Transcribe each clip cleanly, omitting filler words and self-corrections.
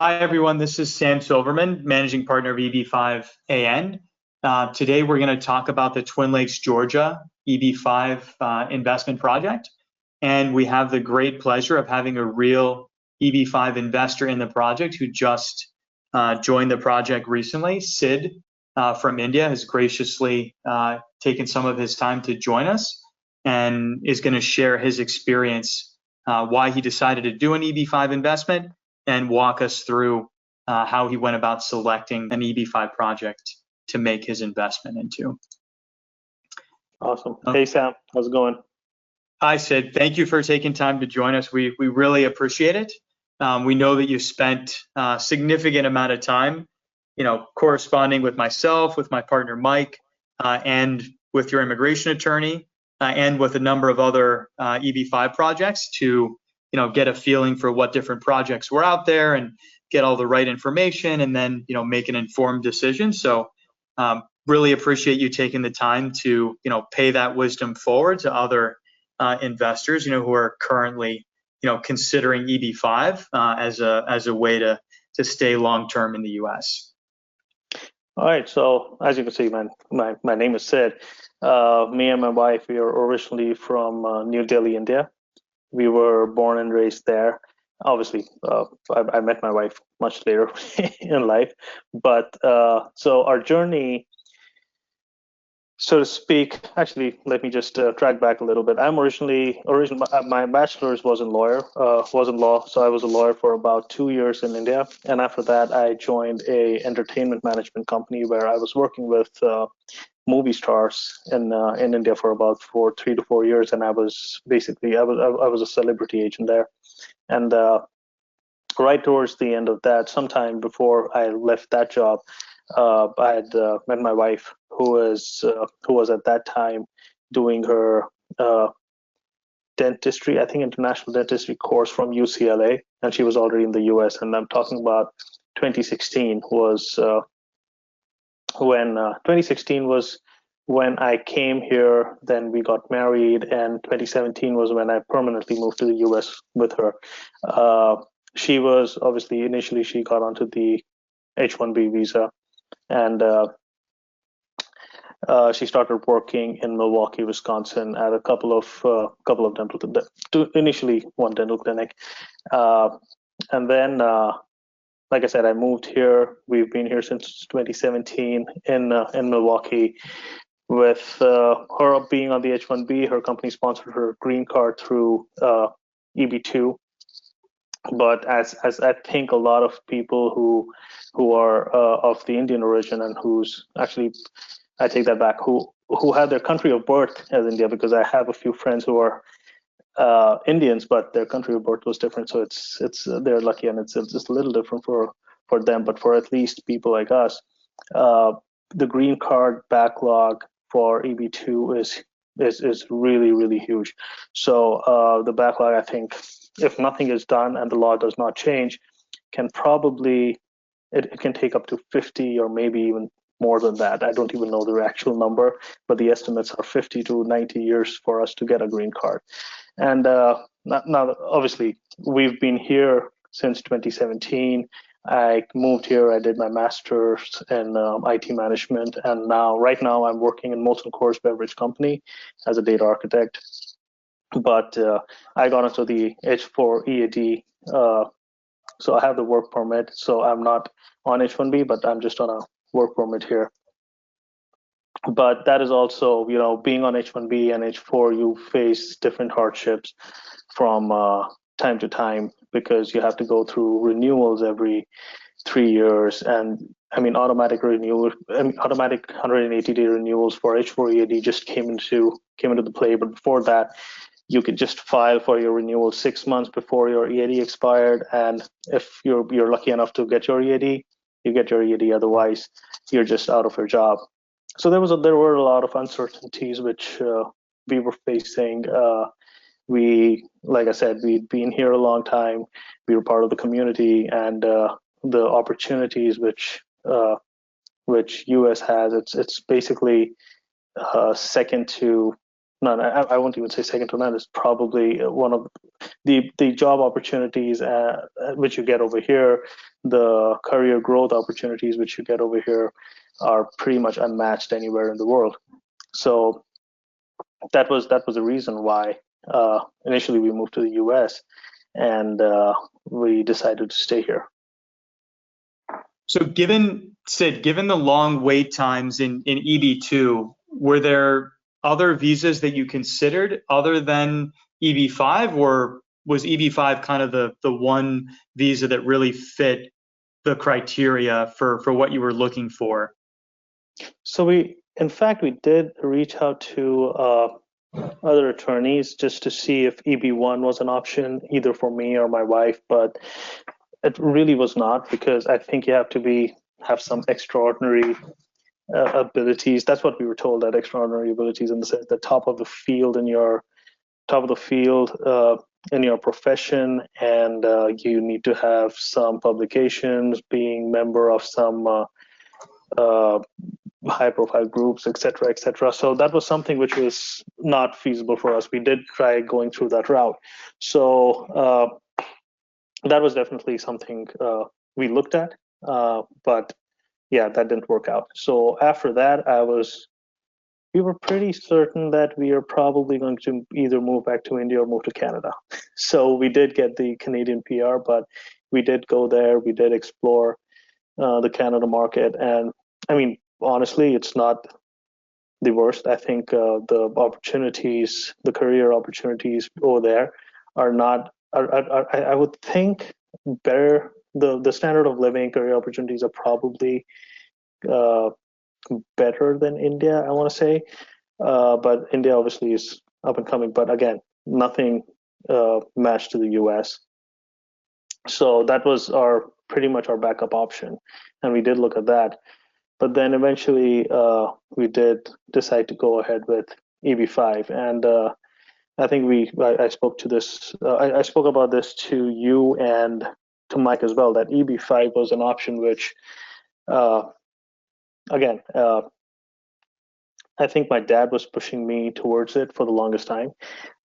Hi, everyone. This is Sam Silverman, managing partner of EB5AN. Today, we're going to talk about the Twin Lakes, Georgia EB5 investment project. And we have the great pleasure of having a real EB5 investor in the project who just joined the project recently. Sid from India has graciously taken some of his time to join us and is going to share his experience, why he decided to do an EB5 investment, and walk us through how he went about selecting an EB5 project to make his investment into. Awesome. Hey, Sam, how's it going? Hi, Sid. Thank you for taking time to join us. We really appreciate it. We know that you spent a significant amount of time, corresponding with myself, with my partner Mike, and with your immigration attorney, and with a number of other EB5 projects to get a feeling for what different projects were out there and get all the right information and then, make an informed decision. So really appreciate you taking the time to, pay that wisdom forward to other investors, who are currently, considering EB5 as a way to stay long-term in the U.S. All right. So as you can see, my name is Sid. Me and my wife, we are originally from New Delhi, India. We were born and raised there. Obviously, I met my wife much later in life. But so our journey, so to speak, actually, let me just track back a little bit. I'm originally my bachelor's was in law, so I was a lawyer for about 2 years in India. And after that, I joined a entertainment management company where I was working with movie stars in India for about 3 to 4 years, and I was a celebrity agent there. And right towards the end of that, sometime before I left that job, I had met my wife, who was at that time doing her dentistry, I think international dentistry course from UCLA, and she was already in the US. And I'm talking about 2016 was when 2016 was when I came here. Then we got married, and 2017 was when I permanently moved to the US with her. She was obviously initially she got onto the H-1B visa, and she started working in Milwaukee, Wisconsin, at a couple of dental, initially one dental clinic, and then. Like I said, I moved here. We've been here since 2017 in Milwaukee. With her being on the H-1B, her company sponsored her green card through EB2. But as I think a lot of people who are of the Indian origin, and who's actually, I take that back, who have their country of birth as India, because I have a few friends who are Indians, but their country of birth was different, so it's they're lucky, and it's just a little different for them. But for at least people like us, the green card backlog for EB2 is really huge. So the backlog, I think, if nothing is done and the law does not change, can probably it can take up to 50 or maybe even more than that. I don't even know the actual number, but the estimates are 50 to 90 years for us to get a green card. And now, obviously, we've been here since 2017. I moved here. I did my master's in IT management, and right now, I'm working in Molson Coors Beverage Company as a data architect. But I got into the H4 EAD, so I have the work permit. So I'm not on H1B, but I'm just on a work permit here. But that is also, being on H1B and H4, you face different hardships from time to time, because you have to go through renewals every 3 years. And I mean, automatic 180-day renewals for H4 EAD just came into the play. But before that, you could just file for your renewal 6 months before your EAD expired. And if you're lucky enough to get your EAD, you get your EAD. Otherwise, you're just out of your job. So there were a lot of uncertainties which we were facing. Like I said, we'd been here a long time. We were part of the community, and the opportunities which US has, it's basically second to none. I won't even say second to none. It's probably one of the job opportunities which you get over here, the career growth opportunities which you get over here are pretty much unmatched anywhere in the world. So that was the reason why initially we moved to the US, and we decided to stay here. So given the long wait times in EB2, were there other visas that you considered other than EB5, or was EB5 kind of the one visa that really fit the criteria for what you were looking for? So in fact, we did reach out to other attorneys just to see if EB1 was an option, either for me or my wife, but it really was not, because I think you have to have some extraordinary abilities. That's what we were told, that extraordinary abilities in the sense the top of the field in your profession, and you need to have some publications, being member of some high profile groups, etc., etc. So that was something which was not feasible for us. We did try going through that route. So that was definitely something we looked at, but yeah, that didn't work out. So after that, we were pretty certain that we are probably going to either move back to India or move to Canada. So we did get the Canadian PR, but we did go there. We did explore the Canada market, and I mean, honestly, it's not the worst. I think the opportunities, the career opportunities over there are not. I would think better. The standard of living, career opportunities are probably better than India, I want to say, but India obviously is up and coming. But again, nothing matched to the US. So that was pretty much our backup option, and we did look at that. But then eventually we did decide to go ahead with EB5, and I think I spoke to this. I spoke about this to you and to Mike as well. That EB5 was an option which, again, I think my dad was pushing me towards it for the longest time,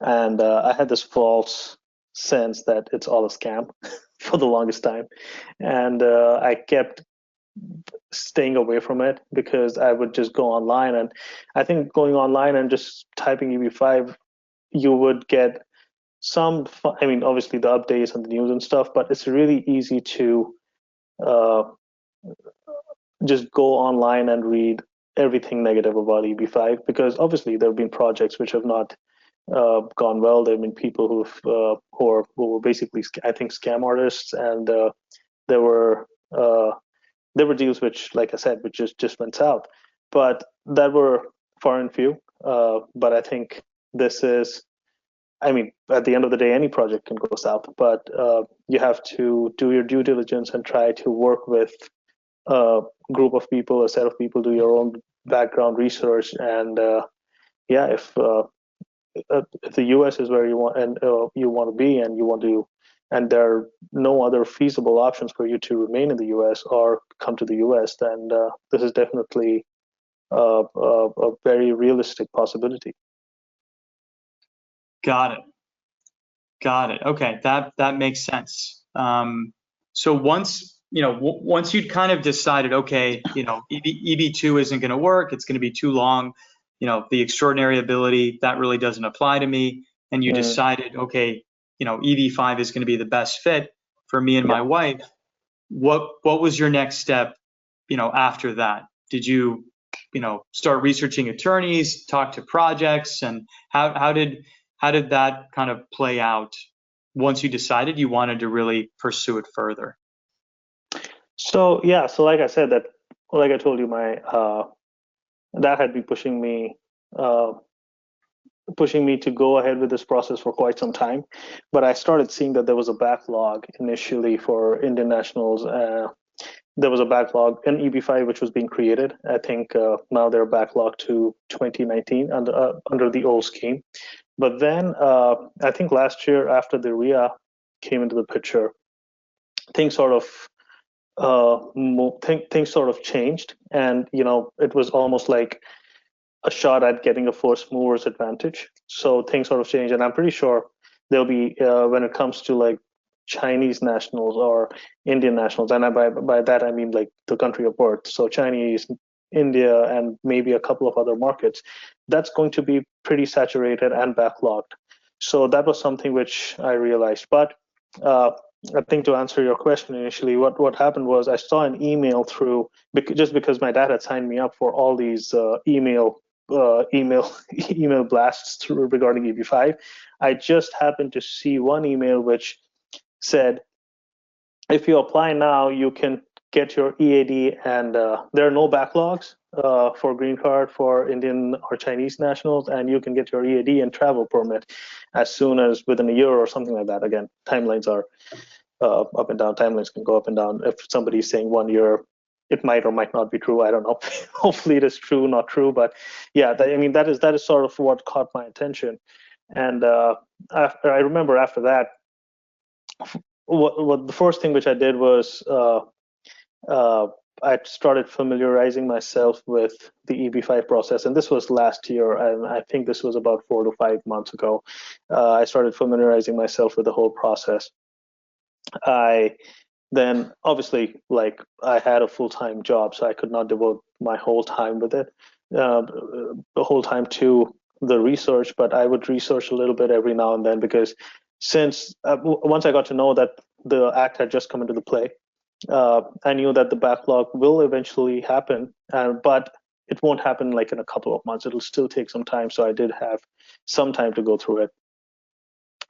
and I had this false sense that it's all a scam for the longest time, and I kept staying away from it because I would just go online, and I think going online and just typing EB5, you would get some. I mean, obviously the updates and the news and stuff, but it's really easy to just go online and read everything negative about EB5, because obviously there have been projects which have not gone well. There have been people who were basically, I think, scam artists, and there were deals which, like I said, which just went south, but that were far and few. But I think this is, I mean, at the end of the day, any project can go south, but you have to do your due diligence and try to work with a group of people, a set of people, do your own background research, and yeah, if the US is where you want, and you want to be, and you want to, and there are no other feasible options for you to remain in the US or come to the US, then this is definitely a very realistic possibility. Got it. Okay, that makes sense. So once you'd kind of decided, okay, EB2 isn't going to work, it's going to be too long, the extraordinary ability, that really doesn't apply to me, and you decided, okay, EB5 is going to be the best fit for me and my wife. What was your next step, after that? Did you, start researching attorneys, talk to projects, and how did that kind of play out once you decided you wanted to really pursue it further? So yeah, so like I said, like I told you, my dad had been pushing me to go ahead with this process for quite some time, but I started seeing that there was a backlog initially for Indian nationals. There was a backlog in EB5 which was being created. I think now they're backlogged to 2019 under the old scheme. But then I think last year, after the RIA came into the picture, things sort of things sort of changed, and it was almost like a shot at getting a first mover's advantage. So things sort of change, and I'm pretty sure there'll be when it comes to like Chinese nationals or Indian nationals, and by that I mean like the country of birth. So Chinese, India, and maybe a couple of other markets. That's going to be pretty saturated and backlogged. So that was something which I realized. But I think to answer your question initially, what happened was I saw an email through just because my dad had signed me up for all these email email blasts through regarding EB5. I just happened to see one email which said, if you apply now, you can get your EAD, and there are no backlogs for green card for Indian or Chinese nationals, and you can get your EAD and travel permit as soon as within a year or something like that. Again, timelines are up and down. Timelines can go up and down. If somebody's saying 1 year, it might or might not be true. I don't know. Hopefully, it is true, not true. But yeah, I mean that is sort of what caught my attention. And I remember after that, what the first thing which I did was I started familiarizing myself with the EB5 process, and this was last year, and I think this was about 4 to 5 months ago. I started familiarizing myself with the whole process. I then obviously, like, I had a full-time job, so I could not devote my whole time with it, the whole time to the research, but I would research a little bit every now and then, because since once I got to know that the act had just come into the play, I knew that the backlog will eventually happen, but it won't happen like in a couple of months. It'll still take some time. So I did have some time to go through it.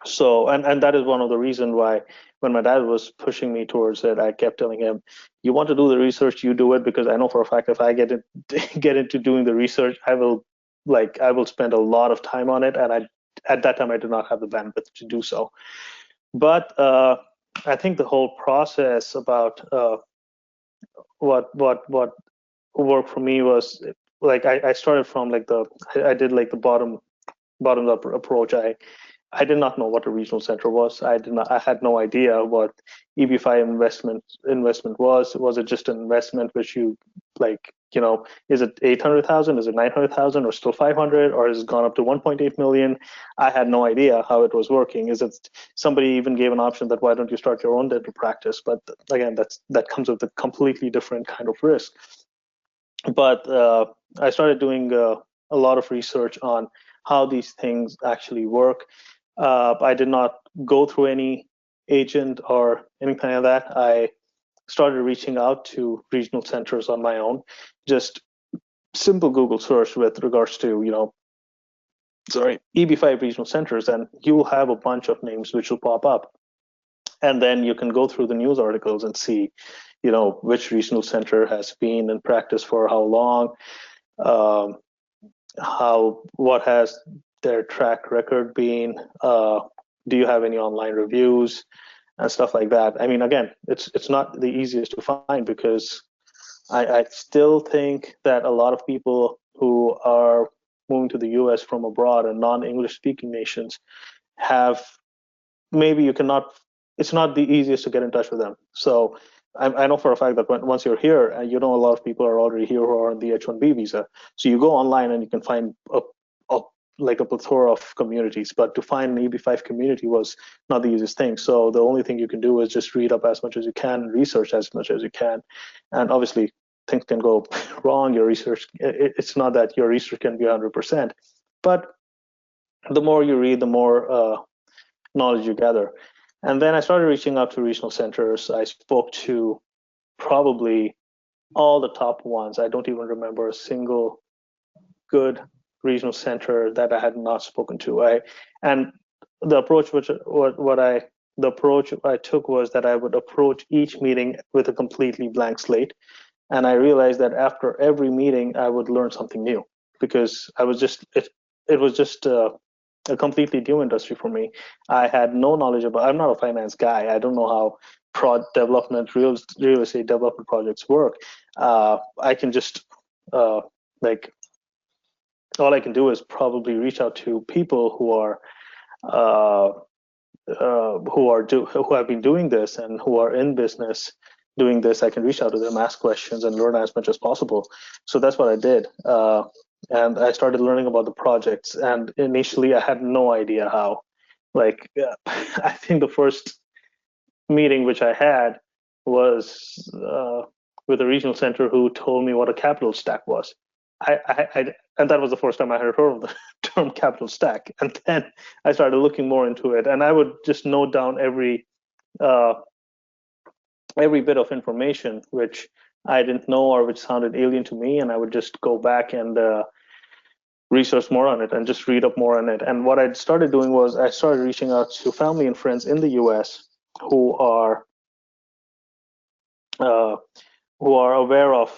So, and that is one of the reasons why when my dad was pushing me towards it, I kept telling him, you want to do the research, you do it, because I know for a fact if I get into doing the research, I will spend a lot of time on it. And at that time, I did not have the bandwidth to do so. But I think the whole process about what worked for me was like I started from like I did like the bottom up approach. I did not know what a regional center was. I had no idea what EB5 investment was. Was it just an investment which you like, you know, is it 800,000? Is it 900,000 or still 500, or has it gone up to 1.8 million? I had no idea how it was working. Is it somebody even gave an option that why don't you start your own dental practice? But again, that comes with a completely different kind of risk. But I started doing a lot of research on how these things actually work. I did not go through any agent or anything like that. I started reaching out to regional centers on my own, just simple Google search with regards to, you know, EB5 regional centers, and you will have a bunch of names which will pop up. And then you can go through the news articles and see, you know, which regional center has been in practice for how long, what has their track record been, do you have any online reviews and stuff like that. I mean, again, it's not the easiest to find, because I still think that a lot of people who are moving to the US from abroad and non-English speaking nations have, maybe you cannot, it's not the easiest to get in touch with them. So I know for a fact that once you're here, and you know a lot of people are already here who are on the H-1B visa, so you go online and you can find like a plethora of communities, but to find an EB5 community was not the easiest thing. So the only thing you can do is just read up as much as you can, research as much as you can. And obviously things can go wrong. Your research, it's not that your research can be 100%, but the more you read, the more knowledge you gather. And then I started reaching out to regional centers. I spoke to probably all the top ones. I don't even remember a single good regional center that I had not spoken to. And the approach the approach I took was that I would approach each meeting with a completely blank slate. And I realized that after every meeting, I would learn something new, because I was just it was just a completely new industry for me. I had no knowledge about. I'm not a finance guy. I don't know how real estate development projects work. I can just like, all I can do is probably reach out to people who have been doing this and who are in business doing this. I can reach out to them, ask questions, and learn as much as possible. So that's what I did. and I started learning about the projects. And initially, I had no idea how. Like, I think the first meeting which I had was with a regional center who told me what a capital stack was. And that was the first time I had heard of the term capital stack. And then I started looking more into it, and I would just note down uh, every bit of information which I didn't know or which sounded alien to me, and I would just go back and research more on it and just read up more on it. And what I started doing was I started reaching out to family and friends in the U.S. who are aware of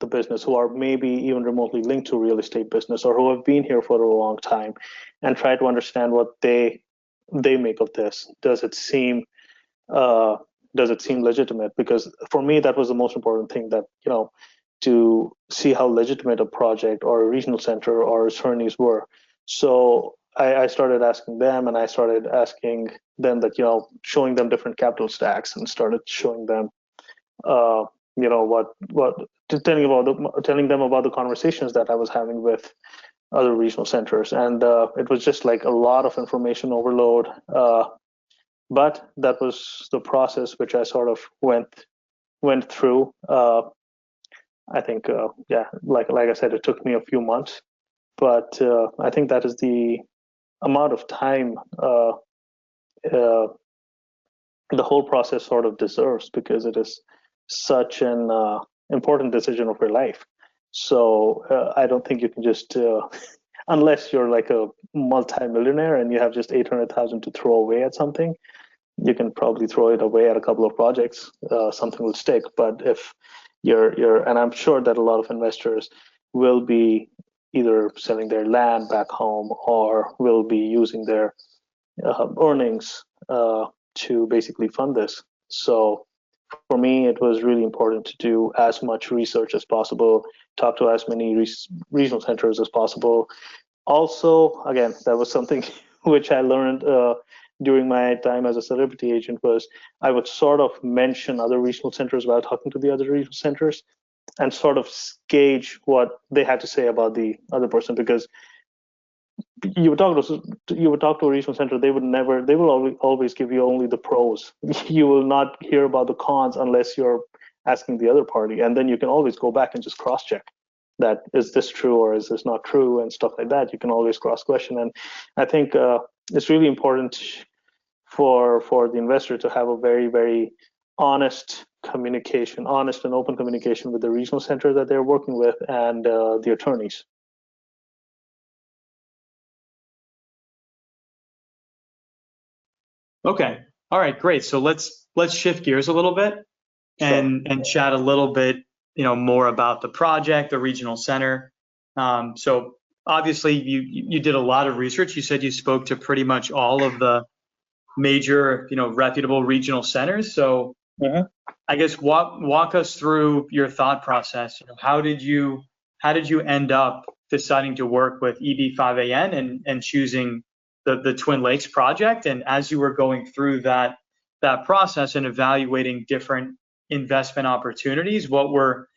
the business, who are maybe even remotely linked to real estate business, or who have been here for a long time, and try to understand what they make of this. Does it seem legitimate? Because for me, that was the most important thing, that to see how legitimate a project or a regional center or attorneys were. So I started asking them, and I started asking them that, showing them different capital stacks, and started showing them telling them about the conversations that I was having with other regional centers. And it was just like a lot of information overload. But that was the process which I sort of went through. I think, like I said, it took me a few months, but I think that is the amount of time the whole process sort of deserves, because it is such an important decision of your life. So I don't think you can just, unless you're like a multi-millionaire and you have just 800,000 to throw away at something, you can probably throw it away at a couple of projects. Something will stick. But if and I'm sure that a lot of investors will be either selling their land back home, or will be using their earnings to basically fund this. So for me, it was really important to do as much research as possible, talk to as many regional centers as possible. Also, again, that was something which I learned during my time as a celebrity agent, was I would sort of mention other regional centers while talking to the other regional centers, and sort of gauge what they had to say about the other person. Because you would talk to a regional center, they will always give you only the pros. You will not hear about the cons unless you're asking the other party, and then you can always go back and just cross check that, is this true or is this not true, and stuff like that. You can always cross question. And I think it's really important for the investor to have a very, very honest and open communication with the regional center that they're working with, and the attorneys. Okay. All right, great. So let's shift gears a little bit and chat a little bit, more about the project, the regional center. So obviously you did a lot of research. You said you spoke to pretty much all of the major, reputable regional centers. So I guess walk us through your thought process. How did you end up deciding to work with EB5AN and choosing the Twin Lakes project? And as you were going through that process and evaluating different investment opportunities, what were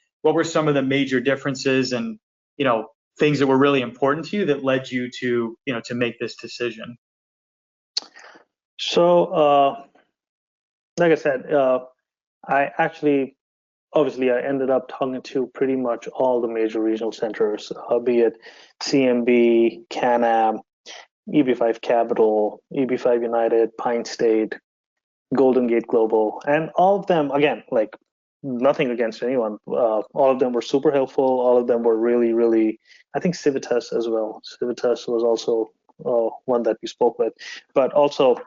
some of the major differences and things that were really important to you that led you to to make this decision? So, like I said, I actually, obviously, I ended up talking to pretty much all the major regional centers, be it CMB, Can-Am, EB5 Capital, EB5 United, Pine State, Golden Gate Global, and all of them, again, like, nothing against anyone. All of them were super helpful. All of them were really, really, I think Civitas as well. Civitas was also one that we spoke with. But also,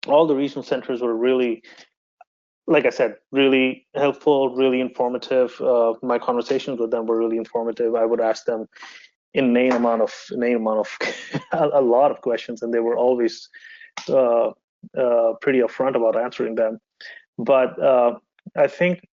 all the regional centers were really, like I said, really helpful, really informative. My conversations with them were really informative. I would ask them inane amount of a lot of questions, and they were always pretty upfront about answering them. But I think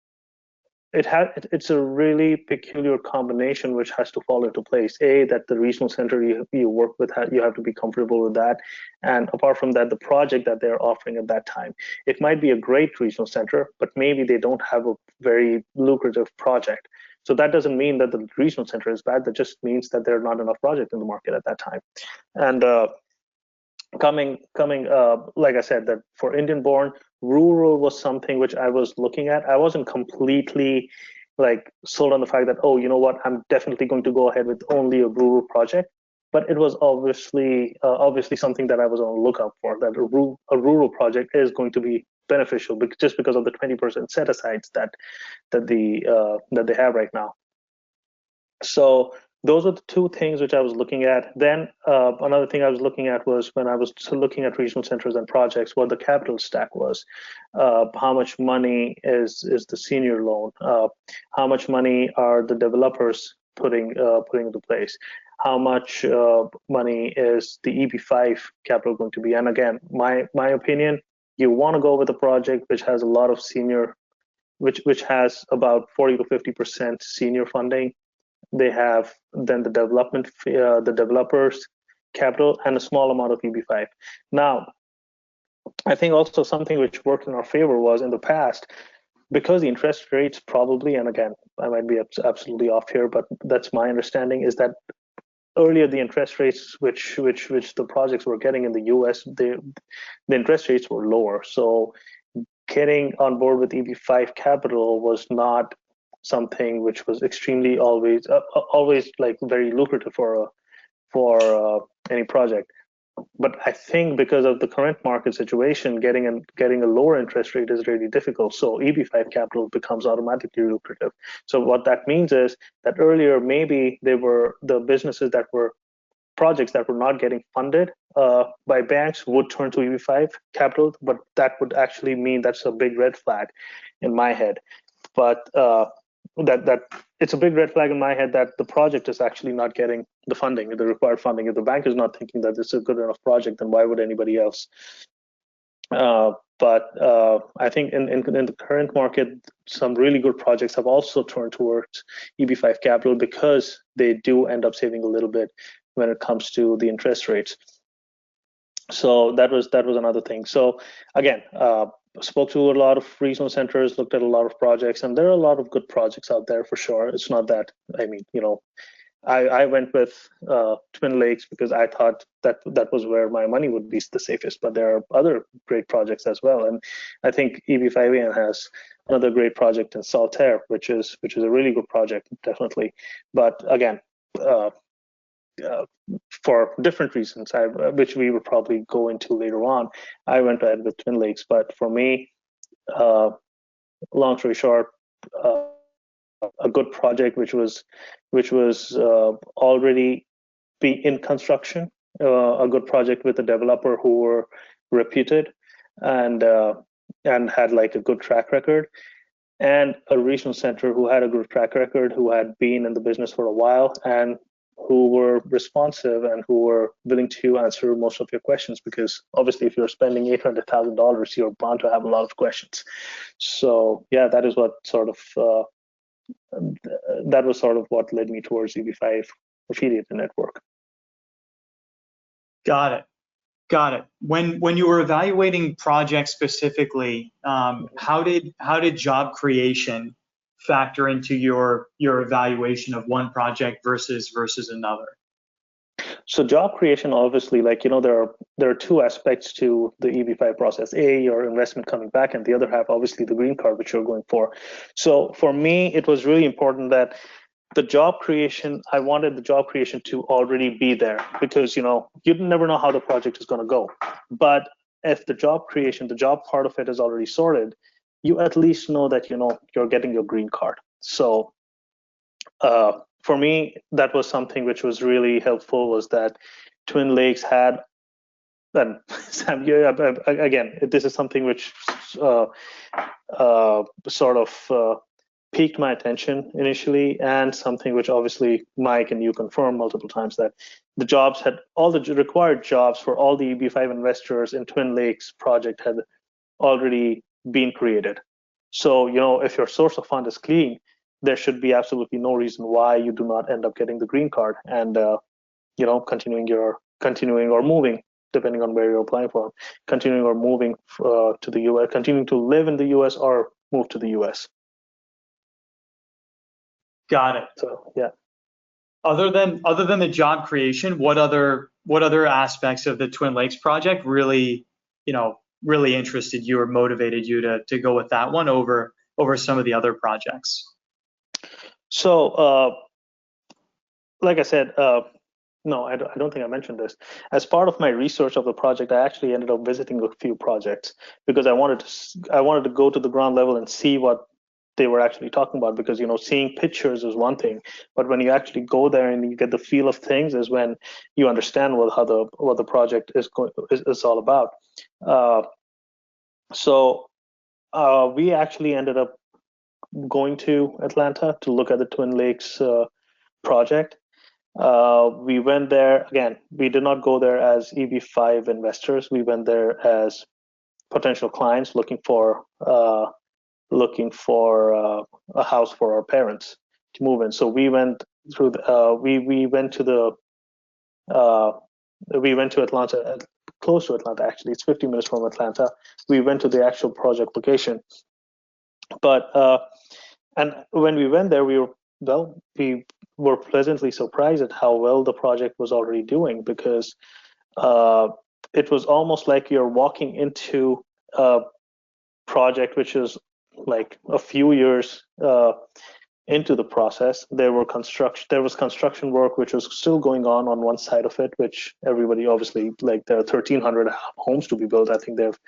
it's a really peculiar combination which has to fall into place. That the regional center you work with, you have to be comfortable with that, and apart from that, the project that they're offering at that time. It might be a great regional center, but maybe they don't have a very lucrative project. So that doesn't mean that the regional center is bad. That just means that there are not enough projects in the market at that time. And coming like I said, that for Indian born, rural was something which I was looking at. I wasn't completely like sold on the fact that, oh, you know what, I'm definitely going to go ahead with only a rural project. But it was obviously something that I was on the lookout for, that a rural project is going to be beneficial just because of the 20% set asides that they have right now. So those are the two things which I was looking at. Then another thing I was looking at was, when I was looking at regional centers and projects, what the capital stack was. How much money is the senior loan? How much money are the developers putting into place? How much money is the EB5 capital going to be? And again, my opinion, you want to go with a project which has a lot of senior, which has about 40 to 50% senior funding. They have then the developers capital, and a small amount of EB5. Now, I think also something which worked in our favor was, in the past, because the interest rates probably, and again, I might be absolutely off here, but that's my understanding, is that earlier the interest rates which the projects were getting in the US, the interest rates were lower. So getting on board with EB5 capital was not something which was extremely always like very lucrative for any project. But I think because of the current market situation, getting a lower interest rate is really difficult. So EB5 capital becomes automatically lucrative. So what that means is that earlier maybe they were the businesses that were projects that were not getting funded by banks would turn to EB5 capital, but that would actually mean that's a big red flag in my head. But that it's a big red flag in my head that the project is actually not getting the funding, the required funding. If the bank is not thinking that this is a good enough project, then why would anybody else? But I think in the current market, some really good projects have also turned towards EB5 capital because they do end up saving a little bit when it comes to the interest rates. So that was another thing. So again, spoke to a lot of regional centers, looked at a lot of projects, and there are a lot of good projects out there for sure. It's not that, I mean, you know, I went with Twin Lakes because I thought that was where my money would be the safest, but there are other great projects as well. And I think EB5AN has another great project in Saltaire, which is a really good project, definitely. But again, for different reasons, which we will probably go into later on, I went ahead with Twin Lakes. But for me, long story short, a good project which was already be in construction, a good project with a developer who were reputed and had like a good track record, and a regional center who had a good track record, who had been in the business for a while, and who were responsive and who were willing to answer most of your questions, because obviously if you're spending $800,000, you're bound to have a lot of questions. So yeah, that is what sort of that was sort of what led me towards EB5 affiliate network. Got it. When you were evaluating projects specifically, how did job creation factor into your evaluation of one project versus another? So job creation, obviously, like, you know, there are two aspects to the EB5 process. A, your investment coming back, and the other half, obviously, the green card, which you're going for. So for me, it was really important that the job creation, I wanted the job creation to already be there, because, you know, you never know how the project is going to go. But if the job creation, the job part of it is already sorted, you at least know that, you know, you're getting your green card. So for me, that was something which was really helpful, was that Twin Lakes had, and Sam, again, this is something which sort of piqued my attention initially, and something which obviously Mike and you confirmed multiple times, that the jobs had, all the required jobs for all the EB5 investors in Twin Lakes project had already been created. So, you know, if your source of fund is clean, there should be absolutely no reason why you do not end up getting the green card and, you know, continuing or moving, depending on where you're applying for, continuing or moving to the US, continuing to live in the US or move to the US. Got it. So yeah. Other than the job creation, what other aspects of the Twin Lakes project really, really interested you or motivated you to go with that one over some of the other projects? So, like I said, no, I don't think I mentioned this. As part of my research of the project, I actually ended up visiting a few projects because I wanted to go to the ground level and see what they were actually talking about. Because seeing pictures is one thing, but when you actually go there and you get the feel of things, is when you understand what the project is all about. So we actually ended up going to Atlanta to look at the Twin Lakes project. We went there again. We did not go there as EB5 investors. We went there as potential clients looking for a house for our parents to move in. So we went through we went to Atlanta, close to Atlanta actually. It's 50 minutes from Atlanta. We went to the actual project location, but and when we went there, we were pleasantly surprised at how well the project was already doing, because it was almost like you're walking into a project which is like a few years into the process. There was construction work which was still going on one side of it, which everybody obviously, like, there are 1,300 homes to be built. I think they have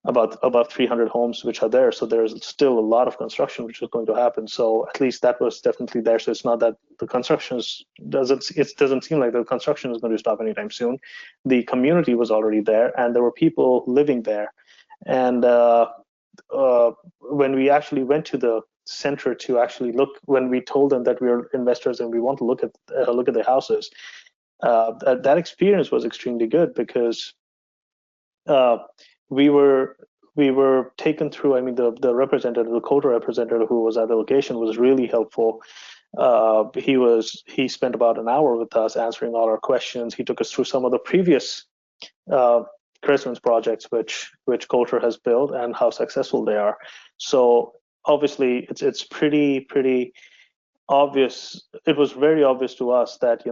about 300 homes which are there, so there's still a lot of construction which is going to happen. So at least that was definitely there. So it's not that the construction doesn't seem like the construction is going to stop anytime soon. The community was already there, and there were people living there. And when we actually went to the center to actually look, when we told them that we are investors and we want to look at the houses, that experience was extremely good, because we were taken through. I mean, the representative, the Coulter representative who was at the location, was really helpful. He spent about an hour with us answering all our questions. He took us through some of the previous Christmas projects which Coulter has built and how successful they are. So obviously it's pretty obvious. It was very obvious to us that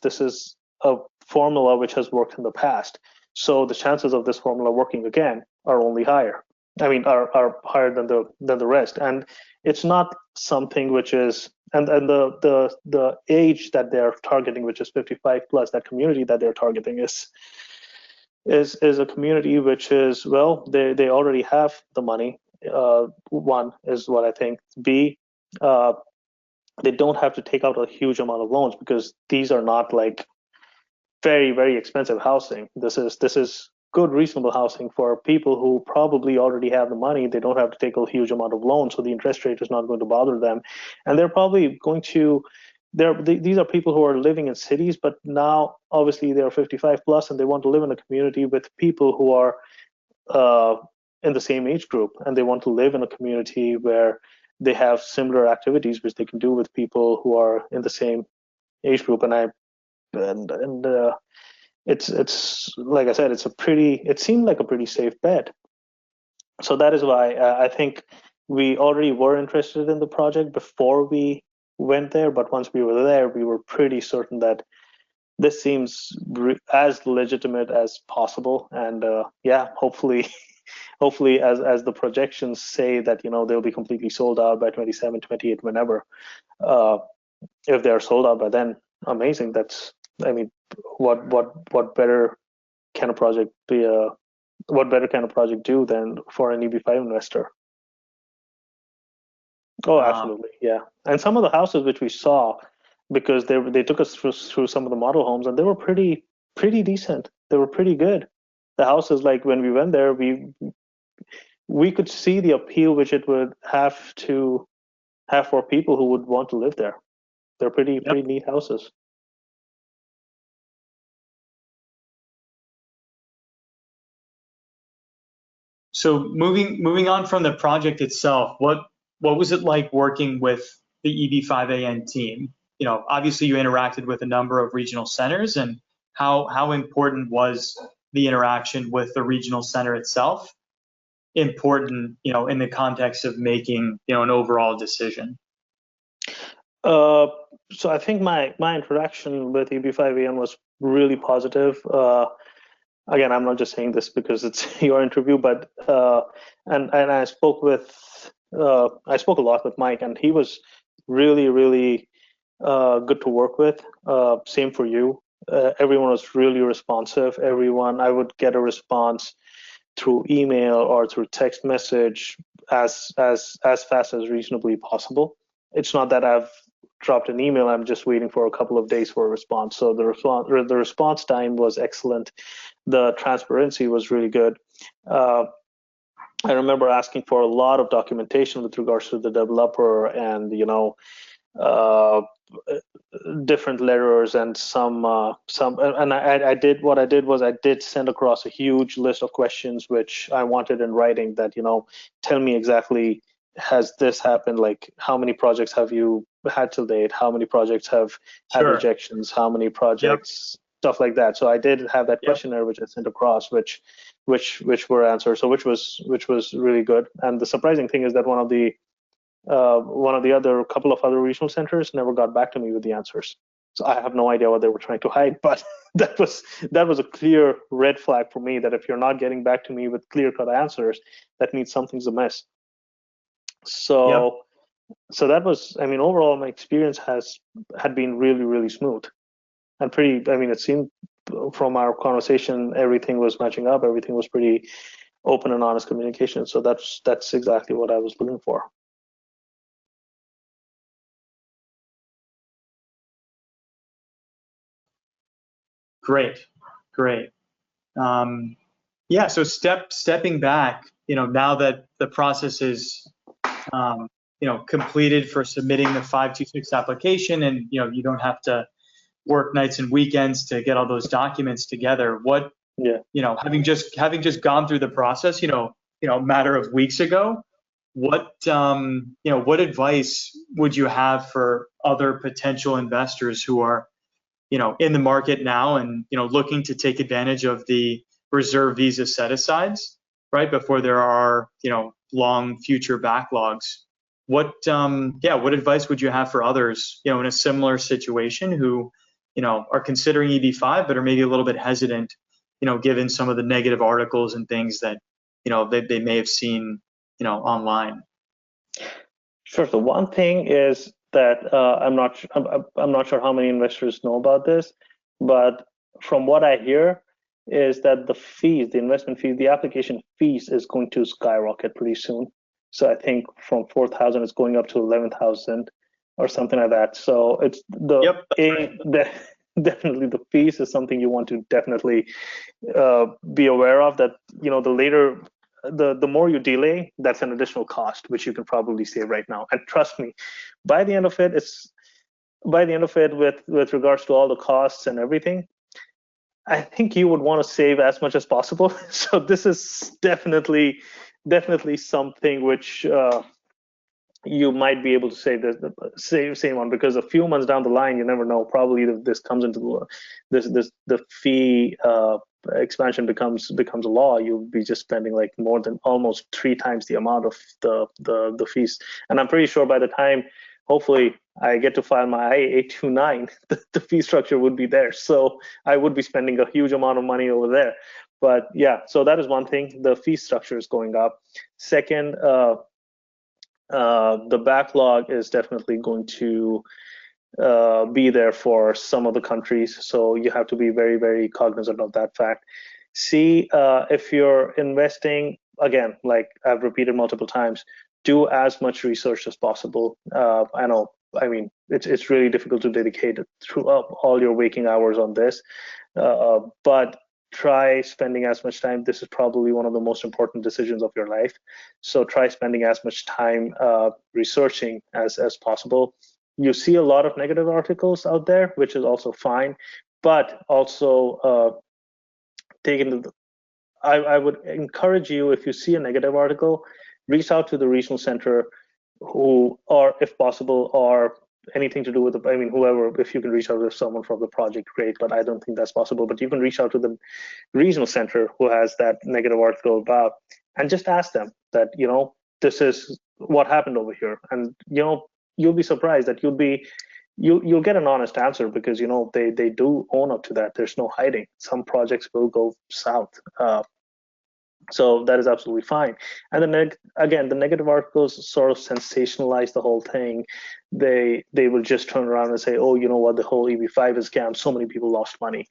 this is a formula which has worked in the past. So the chances of this formula working again are only higher. I mean, are higher than the rest. And it's not something which is, and the age that they're targeting, which is 55 plus, that community that they're targeting is a community which is, well, they already have the money. One is what I think. B, they don't have to take out a huge amount of loans, because these are not like very, very expensive housing. This is good, reasonable housing for people who probably already have the money. They don't have to take a huge amount of loans, so the interest rate is not going to bother them. And they're probably going to, these are people who are living in cities, but now obviously they're 55 plus and they want to live in a community with people who are in the same age group, and they want to live in a community where they have similar activities which they can do with people who are in the same age group. And it's like I said, it seemed like a pretty safe bet. So that is why I think we already were interested in the project before we went there. But once we were there, we were pretty certain that this seems as legitimate as possible. And yeah, hopefully as the projections say that they'll be completely sold out by 27, 28, whenever. If they are sold out by then, amazing. I mean, what better can a project be? What better can a project do than for an EB5 investor? Oh, absolutely, yeah. And some of the houses which we saw, because they took us through some of the model homes, and they were pretty decent. They were pretty good. The houses, like when we went there, we could see the appeal which it would have to have for people who would want to live there. They're pretty neat houses. So moving on from the project itself, what was it like working with the EB5AN team? Obviously you interacted with a number of regional centers, and how important was the interaction with the regional center itself important, in the context of making, an overall decision? So I think my interaction with EB5AN was really positive. Again, I'm not just saying this because it's your interview, but and I spoke a lot with Mike, and he was really good to work with. Same for you. Everyone was really responsive. I would get a response through email or through text message as fast as reasonably possible. It's not that I've dropped an email, I'm just waiting for a couple of days for a response. So the response time was excellent. The transparency was really good. I remember asking for a lot of documentation with regards to the developer and different letters and some and I did send across a huge list of questions which I wanted in writing that tell me exactly, has this happened, like how many projects have you had to date, how many projects have had rejections, how many projects, stuff like that. So I did have that questionnaire which I sent across, which were answered, so which was really good. And the surprising thing is that one of the couple of other regional centers never got back to me with the answers. So I have no idea what they were trying to hide, but that was a clear red flag for me, that if you're not getting back to me with clear-cut answers, that means something's amiss. So that was, I mean, overall my experience had been really smooth and pretty, I mean, it seemed from our conversation everything was matching up, everything was pretty open and honest communication. So that's exactly what I was looking for. Great. Yeah, so stepping back, now that the process is, completed for submitting the 526 application, and you don't have to work nights and weekends to get all those documents together. What, having just gone through the process, a matter of weeks ago, what advice would you have for other potential investors who are in the market now and looking to take advantage of the reserve visa set-asides, right, before there are long future backlogs? What advice would you have for others in a similar situation who are considering EB5 but are maybe a little bit hesitant, given some of the negative articles and things that they may have seen online? Sure. So one thing is that I'm not sure how many investors know about this, but from what I hear is that the investment fees, the application fees is going to skyrocket pretty soon. So I think from 4,000 it's going up to 11,000 or something like that. So it's definitely the fees is something you want to definitely be aware of, that the more you delay, that's an additional cost which you can probably save right now. And trust me, by the end of it with regards to all the costs and everything, I think you would want to save as much as possible. So this is definitely something which you might be able to save on, because a few months down the line, you never know, probably this comes into the fee expansion becomes a law. You'll be just spending like more than almost 3 times the amount of the fees. And I'm pretty sure by the time hopefully I get to file my I-829, the fee structure would be there. So I would be spending a huge amount of money over there. But yeah, so that is one thing. The fee structure is going up. Second, the backlog is definitely going to be there for some of the countries. So you have to be very cognizant of that fact. See, if you're investing, again, like I've repeated multiple times, do as much research as possible. I mean, it's really difficult to dedicate all your waking hours on this, but try spending as much time. This is probably one of the most important decisions of your life. So try spending as much time researching as possible. You see a lot of negative articles out there, which is also fine, but also I would encourage you, if you see a negative article, reach out to the regional center who, or if possible, or anything to do with whoever. If you can reach out to someone from the project, great, but I don't think that's possible. But you can reach out to the regional center who has that negative article about, and just ask them that, this is what happened over here. And, you'll be surprised that you'll get an honest answer, because they do own up to that. There's no hiding. Some projects will go south. So that is absolutely fine. And then again, the negative articles sort of sensationalize the whole thing. They will just turn around and say, oh, you know what, the whole EB5 is scam. So many people lost money.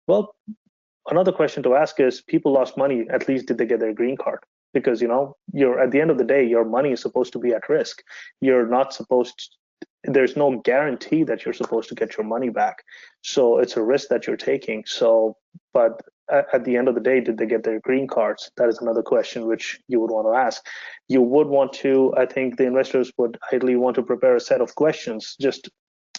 Well, another question to ask is, people lost money, at least did they get their green card? Because you're, at the end of the day, your money is supposed to be at risk. You're not supposed there's no guarantee that you're supposed to get your money back. So it's a risk that you're taking. So, but at the end of the day, did they get their green cards? That is another question which you would want to ask. You would want to, I think the investors would ideally want to prepare a set of questions, just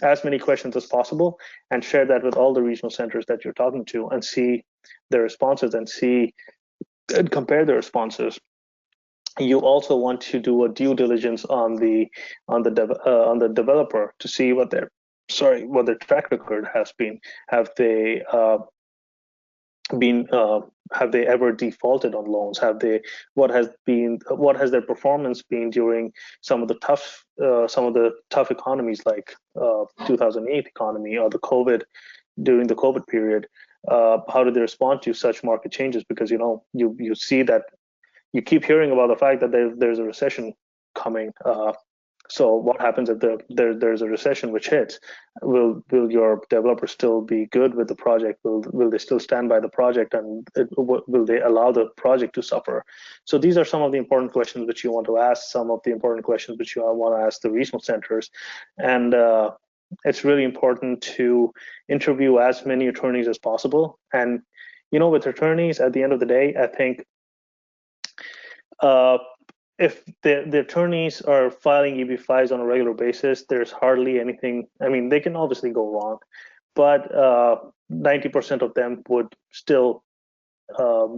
as many questions as possible, and share that with all the regional centers that you're talking to, and see their responses and compare their responses. You also want to do a due diligence on the developer to see what their track record has been. Have they have they ever defaulted on loans? What has their performance been during some of the tough economies, like 2008 economy, or during the COVID period? How did they respond to such market changes? Because you see that you keep hearing about the fact that there's a recession coming. So what happens if there's a recession which hits? Will your developer still be good with the project? Will they still stand by the project, and will they allow the project to suffer? So these are some of the important questions which you want to ask, some of the important questions which you want to ask the regional centers. And it's really important to interview as many attorneys as possible. And with attorneys, at the end of the day, I think if the attorneys are filing EB5s on a regular basis, there's hardly anything. I mean, they can obviously go wrong, but 90% of them would still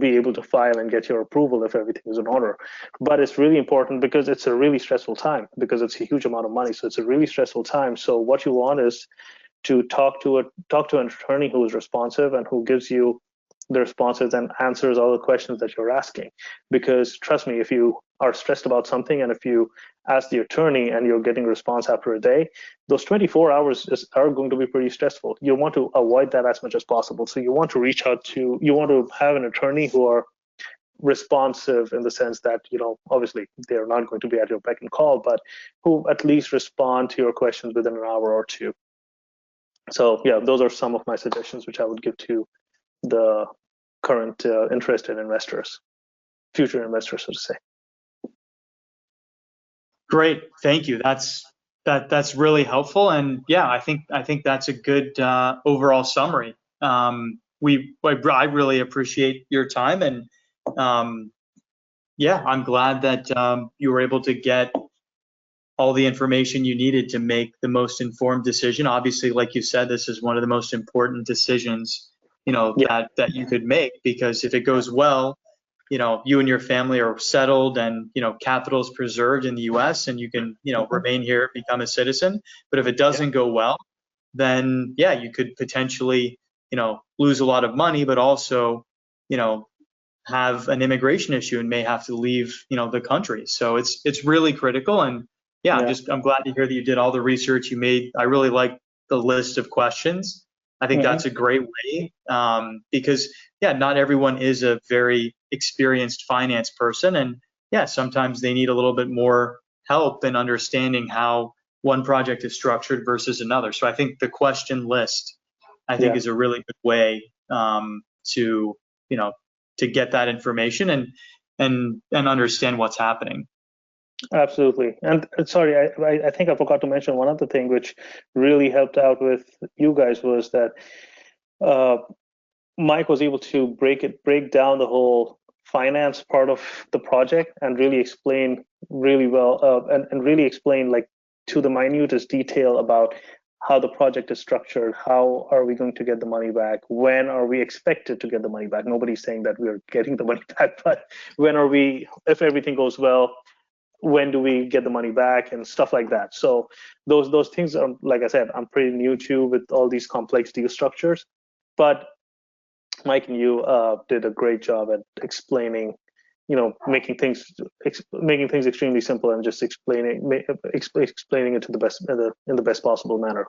be able to file and get your approval if everything is in order. But it's really important, because it's a really stressful time, because it's a huge amount of money. So it's a really stressful time. So what you want is to talk to an attorney who is responsive and who gives you the responses and answers all the questions that you're asking. Because trust me, if you are stressed about something, and if you ask the attorney and you're getting a response after a day, those 24 hours are going to be pretty stressful. You want to avoid that as much as possible. So you want to have an attorney who are responsive, in the sense that, obviously they're not going to be at your beck and call, but who at least respond to your questions within an hour or two. So yeah, those are some of my suggestions which I would give to the current interested investors, future investors, so to say. Great, thank you. That's really helpful, and yeah, I think that's a good overall summary. I really appreciate your time, and yeah, I'm glad that you were able to get all the information you needed to make the most informed decision. Obviously, like you said, this is one of the most important decisions that you could make, because if it goes well, you and your family are settled, and capital is preserved in the U.S. and you can remain here, become a citizen. But if it doesn't go well, then yeah, you could potentially lose a lot of money, but also have an immigration issue and may have to leave the country. So it's really critical. And yeah, I'm glad to hear that you did all the research you made. I really like the list of questions. I think that's a great way, because yeah, not everyone is a very experienced finance person, and yeah, sometimes they need a little bit more help in understanding how one project is structured versus another. So I think the question list, is a really good way to get that information and understand what's happening. Absolutely. And sorry, I think I forgot to mention one other thing which really helped out with you guys, was that Mike was able to break down the whole finance part of the project and really explain really well, and really explain, like, to the minutest detail about how the project is structured, how are we going to get the money back, when are we expected to get the money back. Nobody's saying that we're getting the money back, but when are we, if everything goes well, when do we get the money back, and stuff like that. So those things are, like I said, I'm pretty new to with all these complex deal structures, but Mike and you did a great job at explaining making things extremely simple and just explaining it to the best in the best possible manner.